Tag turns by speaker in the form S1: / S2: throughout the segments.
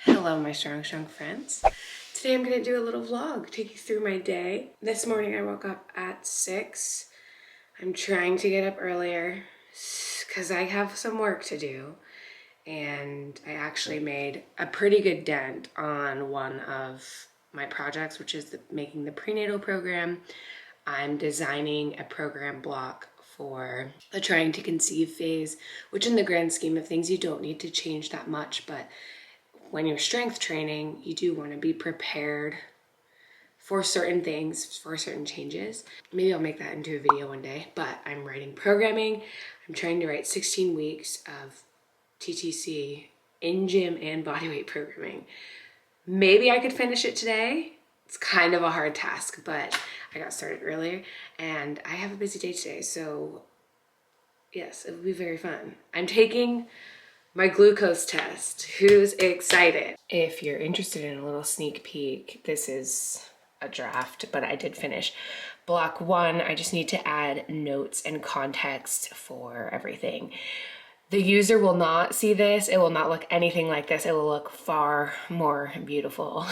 S1: Hello, my strong friends. Today I'm gonna do a little vlog, take you through my day. This morning I woke up at 6. I'm trying to get up earlier because I have some work to do. And I actually made a pretty good dent on one of my projects, which is making the prenatal program. I'm designing a program block for the trying to conceive phase, which in the grand scheme of things, you don't need to change that much, but when you're strength training, you do want to be prepared for certain things, for certain changes. Maybe I'll make that into a video one day, but I'm writing programming. I'm trying to write 16 weeks of TTC in gym and bodyweight programming. Maybe I could finish it today. It's kind of a hard task, but I got started earlier and I have a busy day today. So yes, it will be very fun. I'm taking my glucose test. Who's excited? If you're interested in a little sneak peek, this is a draft, but I did finish block 1. I just need to add notes and context for everything. The user will not see this. It will not look anything like this. It will look far more beautiful.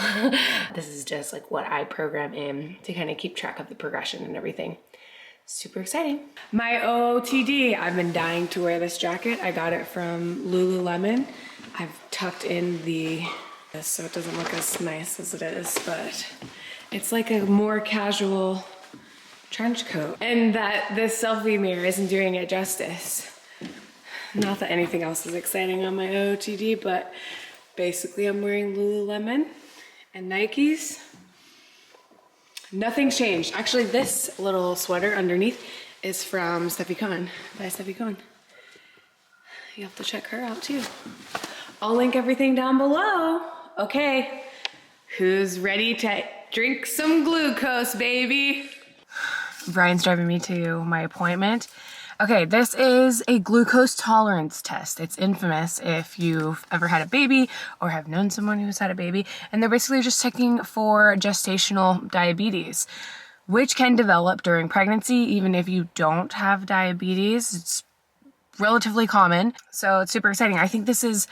S1: This is just like what I program in to kind of keep track of the progression and everything. Super exciting. My OOTD, I've been dying to wear this jacket. I got it from Lululemon. I've tucked in this so it doesn't look as nice as it is, but it's like a more casual trench coat. And that this selfie mirror isn't doing it justice. Not that anything else is exciting on my OOTD, but basically I'm wearing Lululemon and Nikes. Nothing's changed. Actually, this little sweater underneath is from Steffi Cohen, by Steffi Cohen. You have to check her out too. I'll link everything down below. Okay, who's ready to drink some glucose, baby? Brian's driving me to my appointment. Okay, this is a glucose tolerance test. It's infamous if you've ever had a baby or have known someone who's had a baby. And they're basically just checking for gestational diabetes, which can develop during pregnancy, even if you don't have diabetes. It's relatively common, so it's super exciting. I think this is,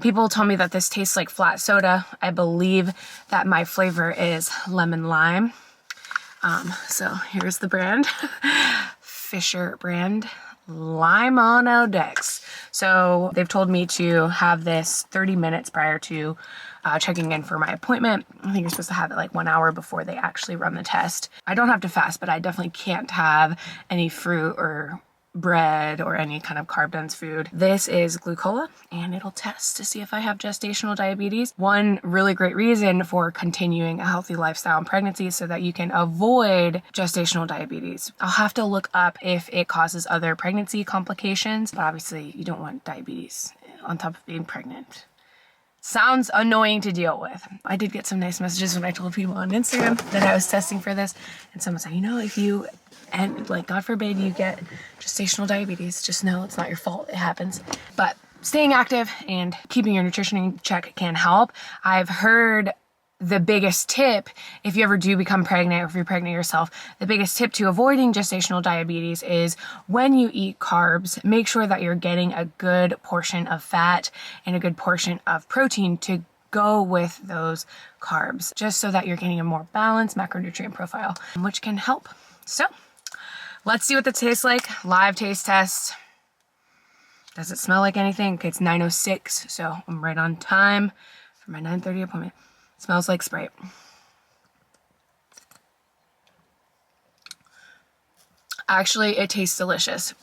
S1: people tell me that this tastes like flat soda. I believe that my flavor is lemon lime. So here's the brand. Fisher brand Lime Dex. So they've told me to have this 30 minutes prior to checking in for my appointment. I think you're supposed to have it like 1 hour before they actually run the test. I don't have to fast, but I definitely can't have any fruit or bread or any kind of carb dense food. This is glucola and it'll test to see if I have gestational diabetes. One really great reason for continuing a healthy lifestyle in pregnancy is so that you can avoid gestational diabetes. I'll have to look up if it causes other pregnancy complications, but obviously you don't want diabetes on top of being pregnant. Sounds annoying to deal with. I did get some nice messages when I told people on Instagram that I was testing for this, and someone said, you know, if you, and like God forbid you get gestational diabetes, just know it's not your fault, it happens. But staying active and keeping your nutrition in check can help. I've heard the biggest tip, if you ever do become pregnant or if you're pregnant yourself, the biggest tip to avoiding gestational diabetes is when you eat carbs, make sure that you're getting a good portion of fat and a good portion of protein to go with those carbs, just so that you're getting a more balanced macronutrient profile, which can help. So let's see what that tastes like. Live taste test. Does it smell like anything? Okay, it's 9:06, so I'm right on time for my 9:30 appointment. Smells like Sprite. Actually, it tastes delicious.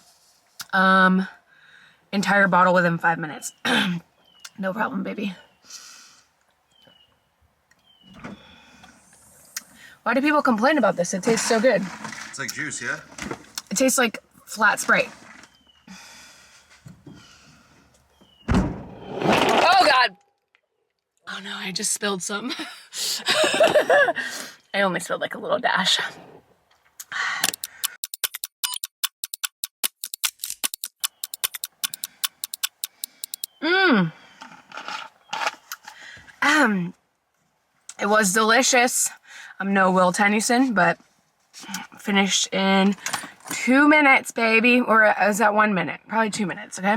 S1: Entire bottle within 5 minutes. No problem, baby. Why do people complain about this? It tastes so good.
S2: It's like juice, yeah?
S1: It tastes like flat Sprite. Oh God! Oh no, I just spilled some. I only spilled like a little dash. It was delicious. I'm no Will Tennyson, but finished in 2 minutes, baby. Or is that 1 minute? Probably 2 minutes, okay?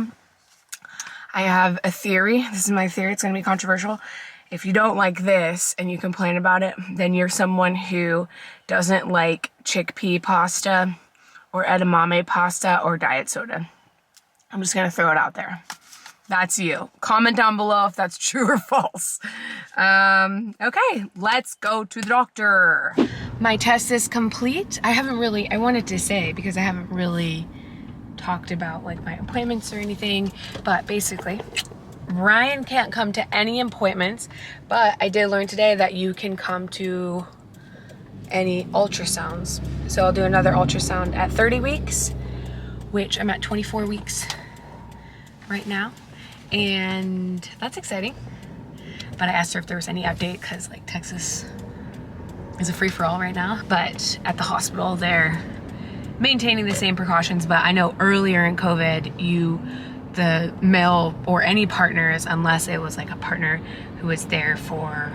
S1: I have a theory. This is my theory. It's going to be controversial. if you don't like this and you complain about it, then you're someone who doesn't like chickpea pasta or edamame pasta or diet soda. I'm just gonna throw it out there. That's you. Comment down below if that's true or false. Okay, let's go to the doctor. My test is complete. I wanted to say, because I haven't really talked about like my appointments or anything, but basically, Ryan can't come to any appointments, but I did learn today that you can come to any ultrasounds. So I'll do another ultrasound at 30 weeks, which I'm at 24 weeks right now. And that's exciting. But I asked her if there was any update because like Texas is a free-for-all right now. But at the hospital, they're maintaining the same precautions. But I know earlier in COVID, the male or any partners, unless it was like a partner who was there for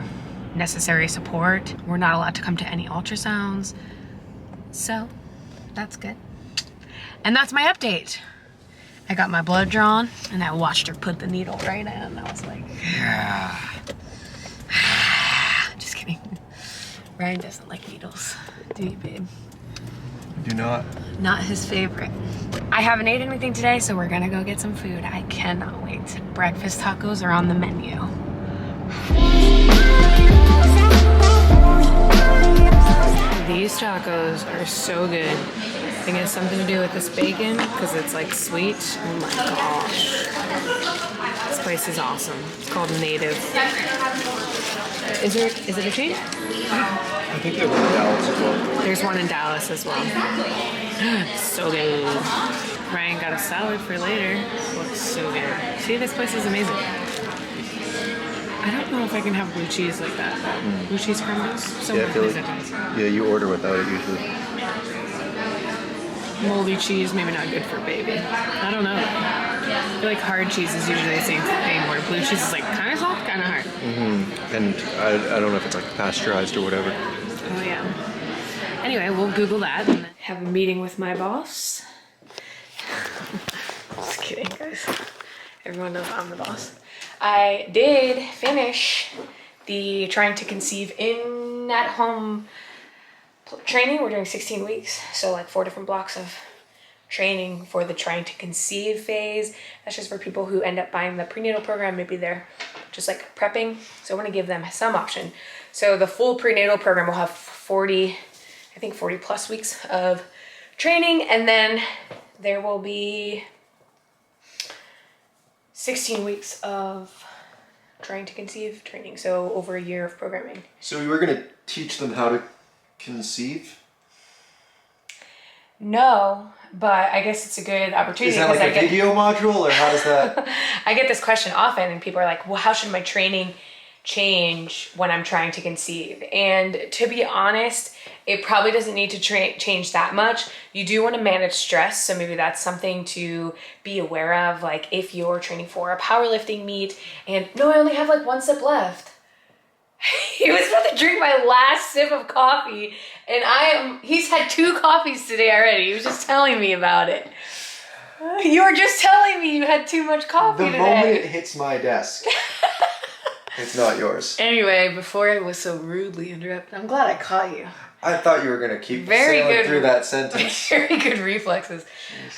S1: necessary support, we're not allowed to come to any ultrasounds. So that's good. And that's my update. I got my blood drawn and I watched her put the needle right in and I was like, yeah. Just kidding. Ryan doesn't like needles, do you, babe?
S2: I do not.
S1: Not his favorite. I haven't ate anything today, so we're gonna go get some food. I cannot wait. Breakfast tacos are on the menu. These tacos are so good. I think it has something to do with this bacon because it's like sweet. Oh my gosh. This place is awesome. It's called Native. Is it a chain?
S2: I think there's one in Dallas as well.
S1: There's one in Dallas as well. So good. Ryan got a salad for later. Looks so good. See, this place is amazing. I don't know if I can have blue cheese like that. Blue cheese crumbles?
S2: Yeah, I feel like, you order without it usually.
S1: Moldy cheese, maybe not good for a baby. I don't know. I feel like hard cheese is usually the same thing, where blue cheese is like kind of soft, kind of hard.
S2: And I don't know if it's like pasteurized or whatever.
S1: Oh yeah. Anyway, we'll Google that and have a meeting with my boss. Just kidding, guys. Everyone knows I'm the boss. I did finish the trying to conceive in at home training. We're doing 16 weeks, so like 4 different blocks of training for the trying to conceive phase. That's just for people who end up buying the prenatal program. Maybe they're just like prepping, so I want to give them some option. So the full prenatal program will have 40 plus weeks of training, and then there will be 16 weeks of trying to conceive training, so over a year of programming.
S2: So you were going to teach them how to conceive?
S1: No, but I guess it's a good opportunity.
S2: Is that like a video module, or how does that?
S1: I get this question often, and people are like, well, how should my training change when I'm trying to conceive? And to be honest, it probably doesn't need to change that much. You do want to manage stress, so maybe that's something to be aware of. Like if you're training for a powerlifting meet and no, I only have like 1 sip left. He was about to drink my last sip of coffee, and he's had 2 coffees today already. He was just telling me about it. You were just telling me you had too much coffee today.
S2: The moment it hits my desk, it's not yours.
S1: Anyway, before I was so rudely interrupted, I'm glad I caught you.
S2: I thought you were going to keep sailing through that sentence.
S1: Very good reflexes.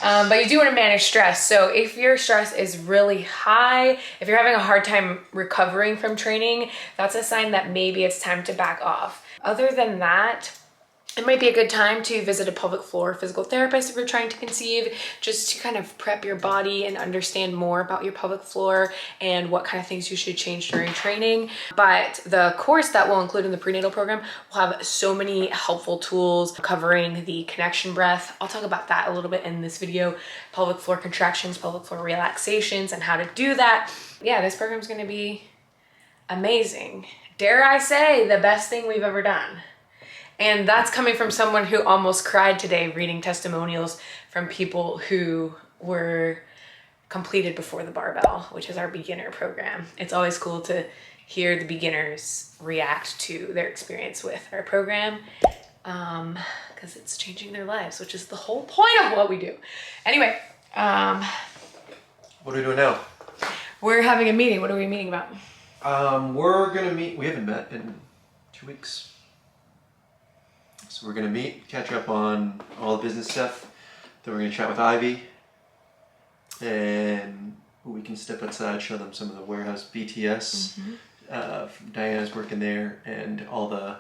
S1: But you do want to manage stress. So if your stress is really high, if you're having a hard time recovering from training, that's a sign that maybe it's time to back off. Other than that, it might be a good time to visit a pelvic floor physical therapist if you're trying to conceive, just to kind of prep your body and understand more about your pelvic floor and what kind of things you should change during training. But the course that we'll include in the prenatal program will have so many helpful tools covering the connection breath. I'll talk about that a little bit in this video. Pelvic floor contractions, pelvic floor relaxations, and how to do that. Yeah, this program is going to be amazing. Dare I say, the best thing we've ever done. And that's coming from someone who almost cried today reading testimonials from people who were completed before the barbell, which is our beginner program. It's always cool to hear the beginners react to their experience with our program, because it's changing their lives, which is the whole point of what we do. Anyway,
S2: what are we doing now?
S1: We're having a meeting. What are we meeting about?
S2: We're gonna meet. We haven't met in 2 weeks, so we're gonna meet, catch up on all the business stuff. Then we're gonna chat with Ivy, and we can step outside, show them some of the warehouse BTS. Diana's working there, and all the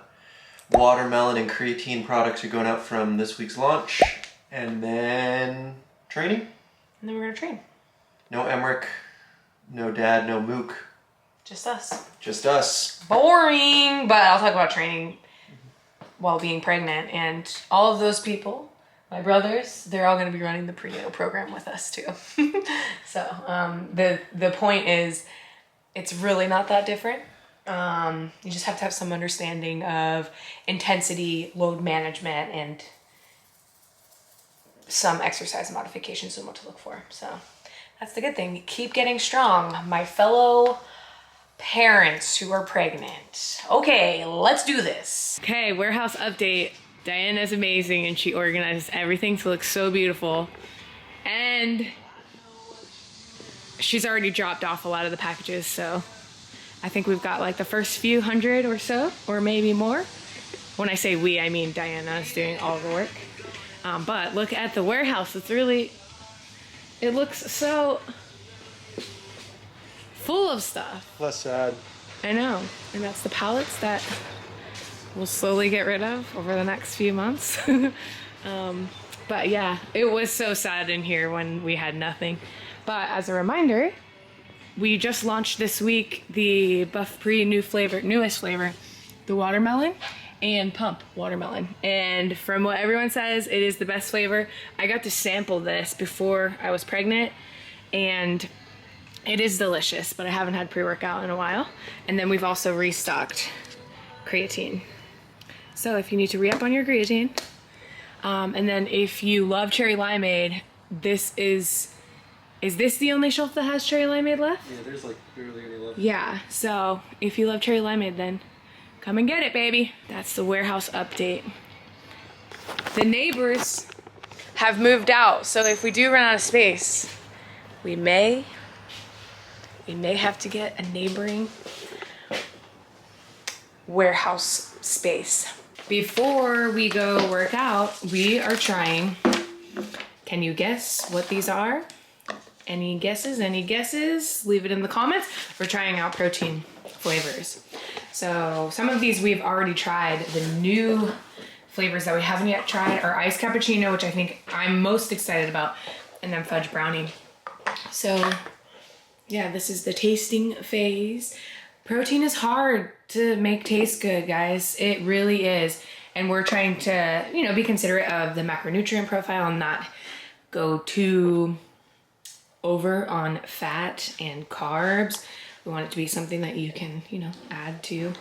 S2: watermelon and creatine products are going out from this week's launch, and then training.
S1: And then we're gonna train.
S2: No Emmerich, no Dad, no Mook.
S1: Just us.
S2: Just us.
S1: Boring, but I'll talk about training while being pregnant, and all of those people, my brothers, they're all gonna be running the prenatal program with us too. So the point is, it's really not that different. You just have to have some understanding of intensity, load management, and some exercise modifications and what to look for. So that's the good thing. Keep getting strong, my fellow parents who are pregnant. Okay, let's do this. Okay, warehouse update. Diana's amazing, and she organizes everything to look so beautiful. And she's already dropped off a lot of the packages, so I think we've got like the first few hundred or so, or maybe more. When I say we, I mean Diana is doing all the work. But look at the warehouse. It looks so full of stuff.
S2: Less sad.
S1: I know, and that's the pallets that we'll slowly get rid of over the next few months. But yeah, it was so sad in here when we had nothing. But as a reminder, we just launched this week the Buff Pre newest flavor, the watermelon and pump watermelon. And from what everyone says, it is the best flavor. I got to sample this before I was pregnant, and it is delicious, but I haven't had pre-workout in a while. And then we've also restocked creatine. So if you need to re-up on your creatine, and then if you love cherry limeade, this is this the only shelf that has cherry limeade left?
S2: Yeah, there's like barely any left.
S1: Yeah, so if you love cherry limeade, then come and get it, baby. That's the warehouse update. The neighbors have moved out, so if we do run out of space, we may have to get a neighboring warehouse space. Before we go work out, we are trying, can you guess what these are? Any guesses? Any guesses? Leave it in the comments. We're trying out protein flavors. So some of these we've already tried. The new flavors that we haven't yet tried are iced cappuccino, which I think I'm most excited about, and then fudge brownie. So yeah, this is the tasting phase. Protein is hard to make taste good, guys. It really is. And we're trying to, be considerate of the macronutrient profile and not go too over on fat and carbs. We want it to be something that you can, add to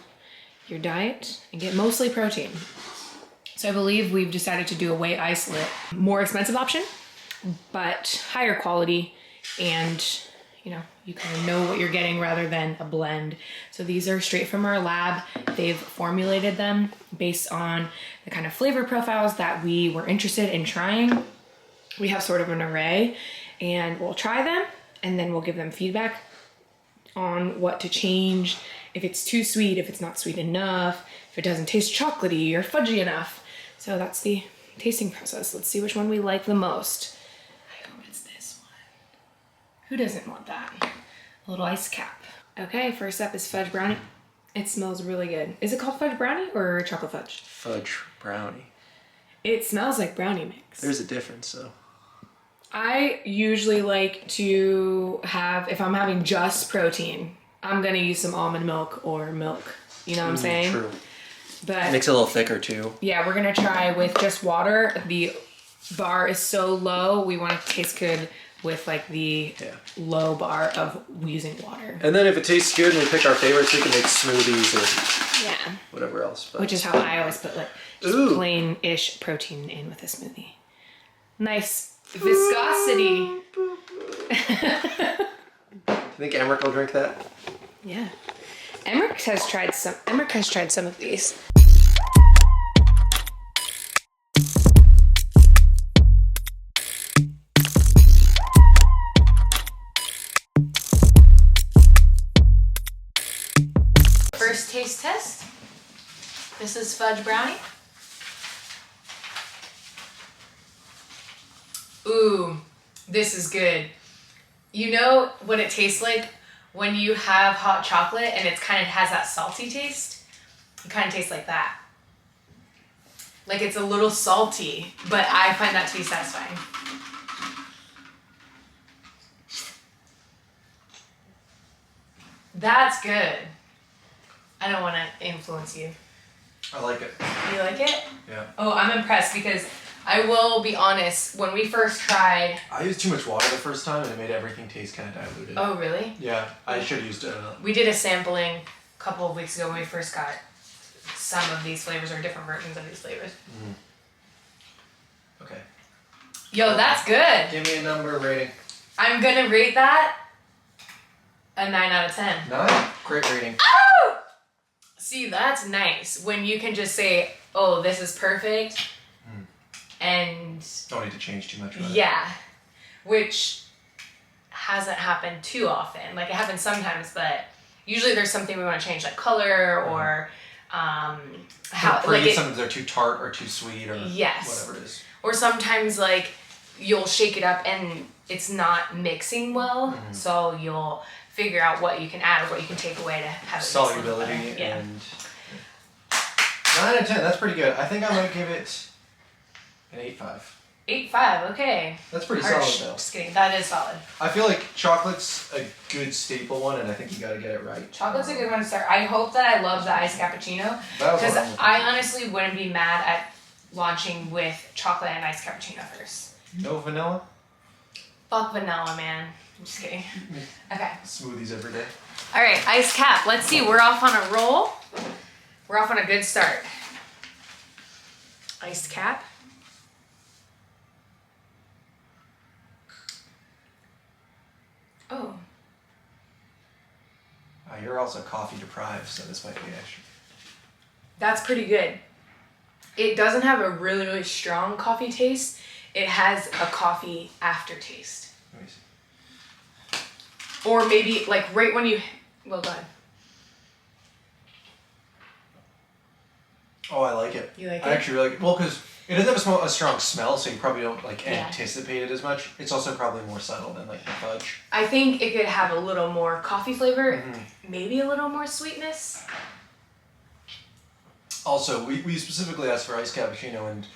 S1: your diet and get mostly protein. So I believe we've decided to do a whey isolate, more expensive option, but higher quality, and you kind of know what you're getting rather than a blend. So these are straight from our lab. They've formulated them based on the kind of flavor profiles that we were interested in trying. We have sort of an array, and we'll try them, and then we'll give them feedback on what to change, if it's too sweet, if it's not sweet enough, if it doesn't taste chocolatey or fudgy enough. So that's the tasting process. Let's see which one we like the most. I hope it's this one. Who doesn't want that? A little ice cap. Okay, first up is fudge brownie. It smells really good. Is it called fudge brownie or chocolate fudge?
S2: Fudge brownie.
S1: It smells like brownie mix.
S2: There's a difference though.
S1: I usually like to have, if I'm having just protein, I'm gonna use some almond milk or milk. You know what I'm saying?
S2: True.
S1: But
S2: It makes it a little thicker too.
S1: yeah, we're gonna try with just water. The bar is so low, we want it to taste good with like the low bar of using water.
S2: And then if it tastes good and we pick our favorites, we can make smoothies or
S1: Yeah.
S2: whatever else. But
S1: Which is how I always put like just plain-ish protein in with a smoothie. Nice viscosity.
S2: Do you think Emmerich will drink that?
S1: Yeah. Emmerich has tried some of these. first taste test. This is Fudge Brownie. Ooh, this is good. You know what it tastes like when you have hot chocolate and it kind of has that salty taste? It kind of tastes like that. Like it's a little salty, but I find that to be satisfying. That's good. I don't want to influence you.
S2: I like it.
S1: You like it?
S2: Yeah.
S1: Oh, I'm impressed because I will be honest, when we first tried...
S2: I used too much water the first time and it made everything taste kind of diluted.
S1: Oh, really?
S2: Yeah, I should have used
S1: We did a sampling a couple of weeks ago when we first got some of these flavors or different versions of these flavors.
S2: Okay.
S1: Yo, that's good.
S2: Give me a number rating.
S1: I'm gonna rate that a 9 out of 10.
S2: 9? Great rating.
S1: Oh! See, that's nice. When you can just say, oh, this is perfect. And...
S2: Don't need to change too much about it.
S1: Yeah. Which hasn't happened too often. Like, it happens sometimes, but usually there's something we want to change, like color or... how
S2: like
S1: it,
S2: sometimes they're too tart or too sweet or whatever it is.
S1: Or sometimes like you'll shake it up and it's not mixing well, so you'll figure out what you can add or what you can take away to have it
S2: solubility and 9 out of 10. That's pretty good. I think I might give it an 8.5.
S1: 8.5. Okay.
S2: That's pretty solid though.
S1: Just kidding. That is solid.
S2: I feel like chocolate's a good staple one, and I think you got to get it right.
S1: Chocolate's a good one to start. I hope that I love the iced cappuccino because I honestly wouldn't be mad at launching with chocolate and iced cappuccino first.
S2: No vanilla?
S1: Fuck vanilla, man. I'm just kidding. Okay.
S2: Smoothies every day.
S1: All right, iced cap. Let's see. We're off on a roll. We're off on a good start. Iced cap. Oh.
S2: You're also coffee deprived, so this might be extra.
S1: That's pretty good. It doesn't have a really, really strong coffee taste. It has a coffee aftertaste.
S2: Let me see.
S1: Or maybe like right when you... Well, go ahead.
S2: Oh, I like it.
S1: You like it?
S2: I actually really like it. Well, because it doesn't have a strong smell, so you probably don't like anticipate it as much. It's also probably more subtle than like the fudge.
S1: I think it could have a little more coffee flavor, maybe a little more sweetness.
S2: Also, we specifically asked for iced cappuccino, and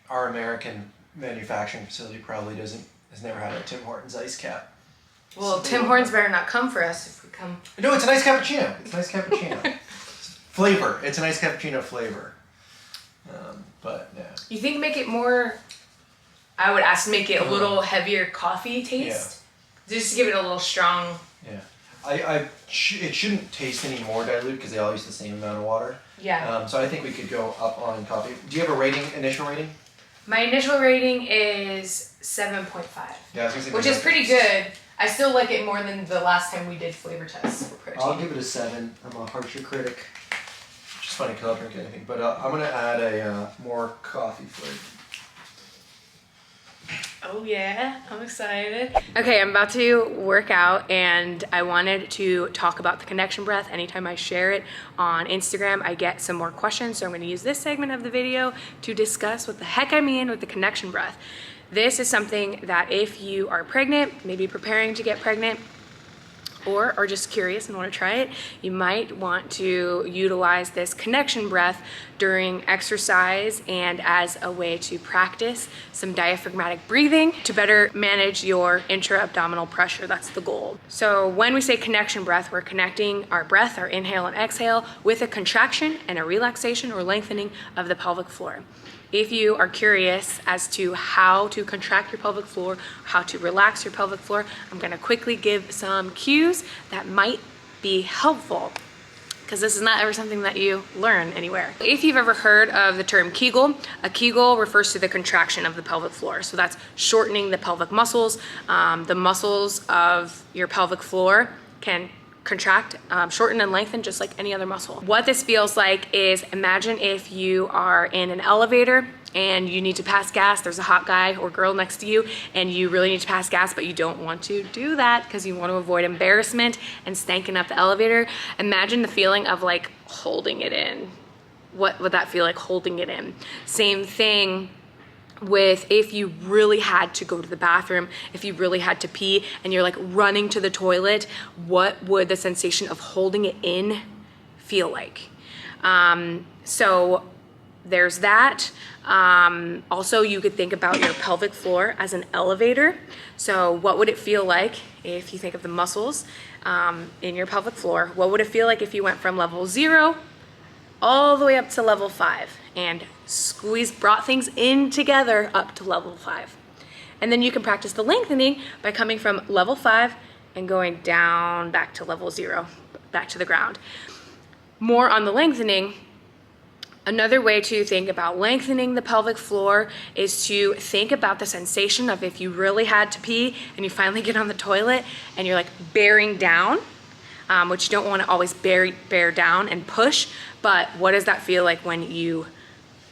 S2: our American manufacturing facility probably has never had a Tim Hortons ice cap.
S1: Well, so Tim Hortons better not come for us if we come.
S2: No, it's a nice cappuccino. It's a nice cappuccino. Flavor. It's a nice cappuccino flavor. But yeah. You
S1: think make it more? I would ask make it a little heavier coffee taste. Yeah. Just to give it a little strong.
S2: Yeah. It shouldn't taste any more dilute because they all use the same amount of water.
S1: Yeah.
S2: So I think we could go up on coffee. Do you have a initial rating?
S1: My initial rating is 7.5.
S2: Yeah, I was gonna say
S1: which is pretty good. I still like it more than the last time we did flavor tests for protein.
S2: I'll give it a 7. I'm a harsher critic. Which is funny because I'll drink anything. But I'm going to add a more coffee flavor.
S1: Oh yeah, I'm excited. Okay, I'm about to work out and I wanted to talk about the connection breath. Anytime I share it on Instagram, I get some more questions. So I'm gonna use this segment of the video to discuss what the heck I mean with the connection breath. This is something that if you are pregnant, maybe preparing to get pregnant, or are just curious and want to try it, you might want to utilize this connection breath during exercise and as a way to practice some diaphragmatic breathing to better manage your intra-abdominal pressure. That's the goal. So when we say connection breath, we're connecting our breath, our inhale and exhale, with a contraction and a relaxation or lengthening of the pelvic floor. If you are curious as to how to contract your pelvic floor, how to relax your pelvic floor, I'm gonna quickly give some cues that might be helpful because this is not ever something that you learn anywhere. If you've ever heard of the term Kegel, a Kegel refers to the contraction of the pelvic floor. So that's shortening the pelvic muscles. The muscles of your pelvic floor can contract, shorten and lengthen just like any other muscle. What this feels like is, imagine if you are in an elevator and you need to pass gas. There's a hot guy or girl next to you and you really need to pass gas, but you don't want to do that because you want to avoid embarrassment and stanking up the elevator. Imagine the feeling of like holding it in. What would that feel like, holding it in? Same thing with if you really had to go to the bathroom, if you really had to pee and you're like running to the toilet, what would the sensation of holding it in feel like? So there's that. Also, you could think about your pelvic floor as an elevator. So what would it feel like if you think of the muscles in your pelvic floor? What would it feel like if you went from level 0 all the way up to level 5 and brought things in together up to level 5? And then you can practice the lengthening by coming from level 5 and going down back to level 0, back to the ground. More on the lengthening. Another way to think about lengthening the pelvic floor is to think about the sensation of if you really had to pee and you finally get on the toilet and you're like bearing down, which you don't want to always bear down and push, but what does that feel like when you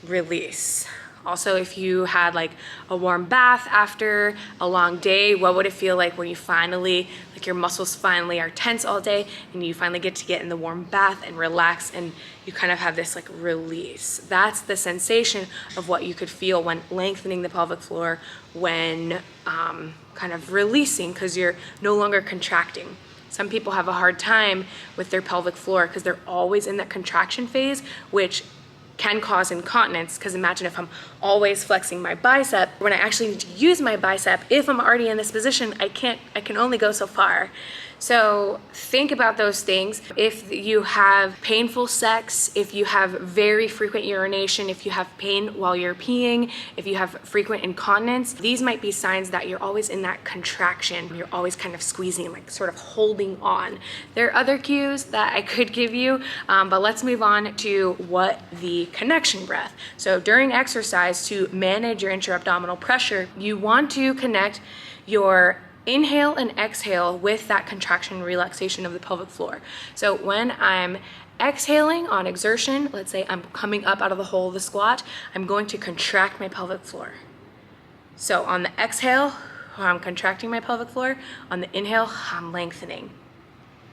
S1: release? Also, if you had like a warm bath after a long day, what would it feel like when you finally, like your muscles finally are tense all day and you finally get to get in the warm bath and relax and you kind of have this like release? That's the sensation of what you could feel when lengthening the pelvic floor, when kind of releasing because you're no longer contracting. Some people have a hard time with their pelvic floor because they're always in that contraction phase, which can cause incontinence. Because imagine if I'm always flexing my bicep, when I actually need to use my bicep, if I'm already in this position, I can only go so far. So think about those things. If you have painful sex, if you have very frequent urination, if you have pain while you're peeing, if you have frequent incontinence, these might be signs that you're always in that contraction. You're always kind of squeezing, like sort of holding on. There are other cues that I could give you, but let's move on to what the connection breath. So during exercise, to manage your intra-abdominal pressure, you want to connect your inhale and exhale with that contraction and relaxation of the pelvic floor. So when I'm exhaling on exertion, let's say I'm coming up out of the hole of the squat, I'm going to contract my pelvic floor. So on the exhale, I'm contracting my pelvic floor. On the inhale, I'm lengthening.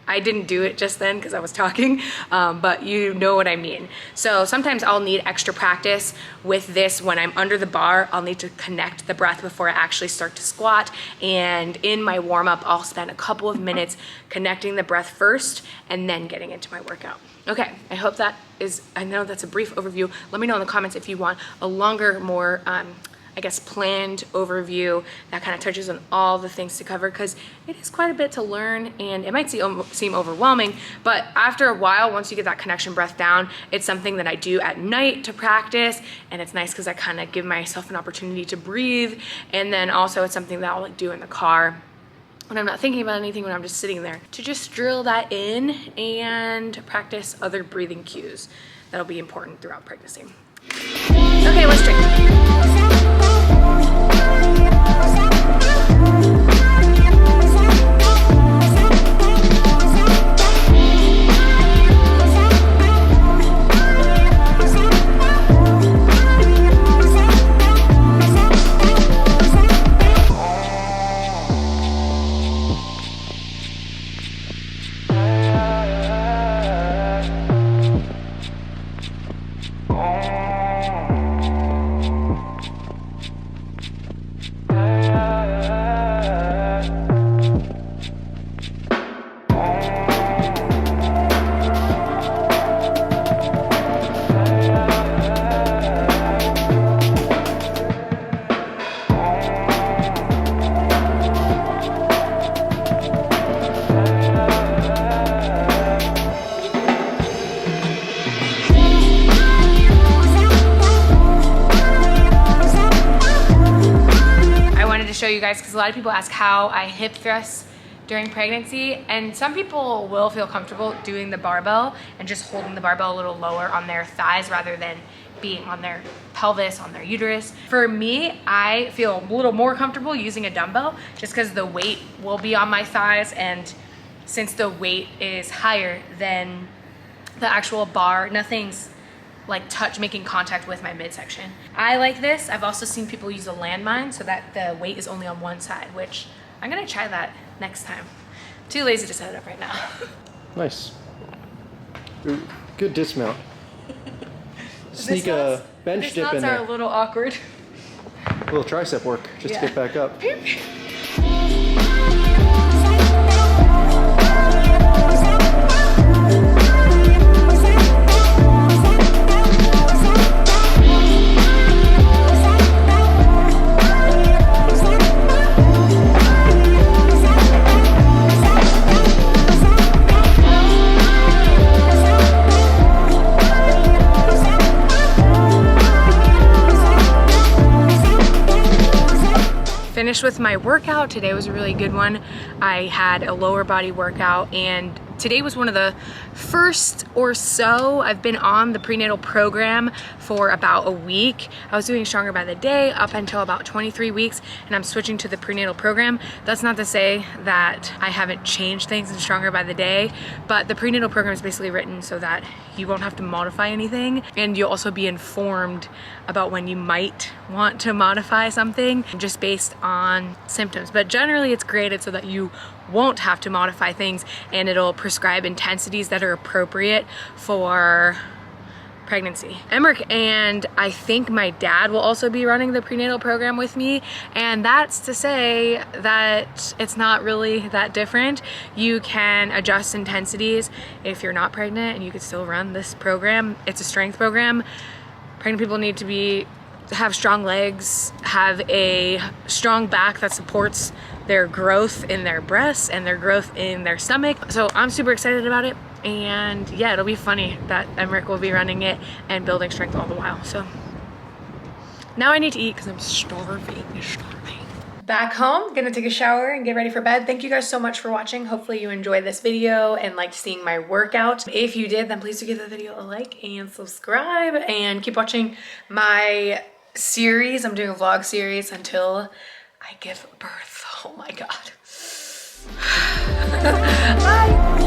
S1: I didn't do it just then because I was talking, but you know what I mean. So sometimes I'll need extra practice with this. When I'm under the bar, I'll need to connect the breath before I actually start to squat. And in my warm up, I'll spend a couple of minutes connecting the breath first and then getting into my workout. Okay, I hope that is, I know that's a brief overview. Let me know in the comments if you want a longer, more, I guess, planned overview that kind of touches on all the things to cover, because it is quite a bit to learn and it might seem overwhelming, but after a while, once you get that connection breath down, it's something that I do at night to practice, and it's nice because I kind of give myself an opportunity to breathe. And then also it's something that I'll like do in the car when I'm not thinking about anything, when I'm just sitting there, to just drill that in and practice other breathing cues that'll be important throughout pregnancy. Okay, let's drink. Show you guys, because a lot of people ask how I hip thrust during pregnancy, and some people will feel comfortable doing the barbell and just holding the barbell a little lower on their thighs rather than being on their pelvis, on their uterus. For me, I feel a little more comfortable using a dumbbell just because the weight will be on my thighs, and since the weight is higher than the actual bar, nothing's like making contact with my midsection. I like this. I've also seen people use a landmine so that the weight is only on one side, which I'm gonna try that next time. Too lazy to set it up right now.
S3: Nice. Ooh, good dismount. Sneak a bench dip in
S1: Dismounts are
S3: there.
S1: a little awkward.
S3: A little tricep work just to get back up.
S1: Finished with my workout. Today was a really good one. I had a lower body workout, and today was one of the first or so I've been on the prenatal program for about a week. I was doing Stronger by the Day up until about 23 weeks, and I'm switching to the prenatal program. That's not to say that I haven't changed things in Stronger by the Day, but the prenatal program is basically written so that you won't have to modify anything, and you'll also be informed about when you might want to modify something just based on symptoms. But generally it's graded so that you won't have to modify things, and it'll prescribe intensities that are appropriate for pregnancy. Emmerich and I think my dad will also be running the prenatal program with me, and that's to say that it's not really that different. You can adjust intensities if you're not pregnant, and you could still run this program. It's a strength program. Pregnant people need to have strong legs, have a strong back that supports their growth in their breasts and their growth in their stomach. So I'm super excited about it, and yeah, it'll be funny that Emmerich will be running it and building strength all the while. So now I need to eat because I'm starving. Back home, gonna take a shower and get ready for bed. Thank you guys so much for watching. Hopefully you enjoyed this video and liked seeing my workout. If you did, then please do give the video a like and subscribe, and keep watching my series. I'm doing a vlog series until I give birth. Oh my God. Bye.